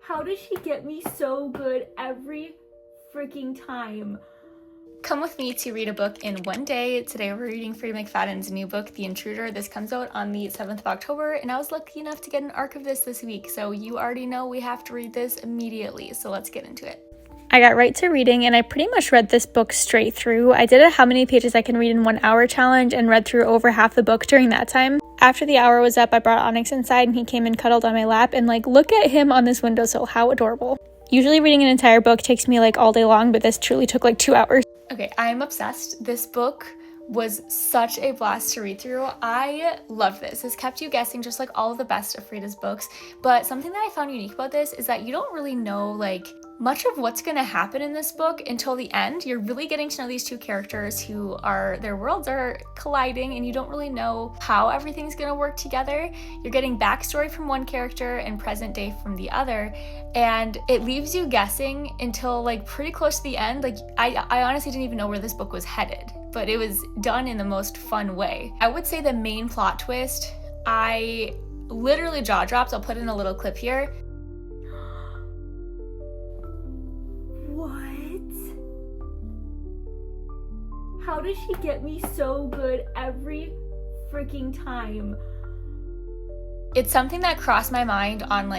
How does she get me so good every freaking time? Come with me to read a book in one day. Today we're reading Freida McFadden's new book, The Intruder. This comes out on the 7th of October, and I was lucky enough to get an arc of this week, so you already know we have to read this immediately, so let's get into it. I got right to reading, and I pretty much read this book straight through. I did a how many pages I can read in 1 hour challenge and read through over half the book during that time. After the hour was up, I brought Onyx inside and he came and cuddled on my lap, and look at him on this windowsill, how adorable. Usually reading an entire book takes me all day long, but this truly took 2 hours. Okay, I'm obsessed. This book was such a blast to read through. I love this. This kept you guessing, just like all of the best of Freida's books. But something that I found unique about this is that you don't really know much of what's going to happen in this book until the end. You're really getting to know these two characters who their worlds are colliding, and you don't really know how everything's going to work together. You're getting backstory from one character and present day from the other, and it leaves you guessing until pretty close to the end. I honestly didn't even know where this book was headed, but it was done in the most fun way. I would say the main plot twist, I literally jaw dropped. I'll put in a little clip here. How does she get me so good every freaking time? It's something that crossed my mind on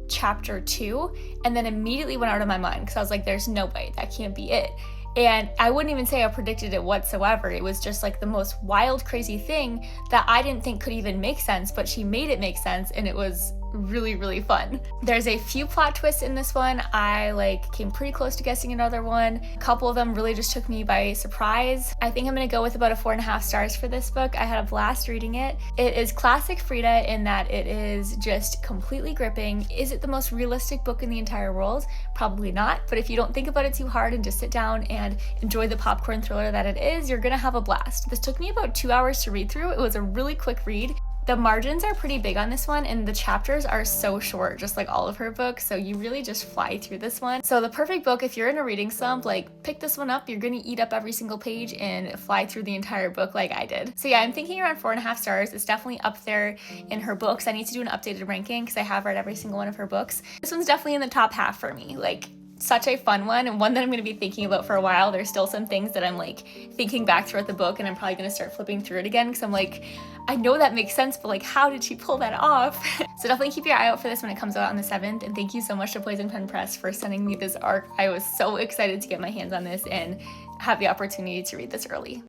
chapter 2 and then immediately went out of my mind because I was like, there's no way, that can't be it. And I wouldn't even say I predicted it whatsoever. It was just the most wild, crazy thing that I didn't think could even make sense, but she made it make sense, and it was really, really fun. There's a few plot twists in this one. I came pretty close to guessing another one. A couple of them really just took me by surprise. I think I'm gonna go with about a 4.5 stars for this book. I had a blast reading it. It is classic Freida in that it is just completely gripping. Is it the most realistic book in the entire world? Probably not, but if you don't think about it too hard and just sit down and enjoy the popcorn thriller that it is, you're gonna have a blast. This took me about 2 hours to read through. It was a really quick read. The margins are pretty big on this one, and the chapters are so short, just like all of her books, so you really just fly through this one. So the perfect book, if you're in a reading slump, pick this one up. You're gonna eat up every single page and fly through the entire book like I did. So yeah, I'm thinking around 4.5 stars. It's definitely up there in her books. I need to do an updated ranking because I have read every single one of her books. This one's definitely in the top half for me. Such a fun one, and one that I'm going to be thinking about for a while. There's still some things that I'm thinking back throughout the book, and I'm probably going to start flipping through it again because I'm I know that makes sense, but how did she pull that off? So definitely keep your eye out for this when it comes out on the 7th, and thank you so much to Poison Pen Press for sending me this arc. I was so excited to get my hands on this and have the opportunity to read this early.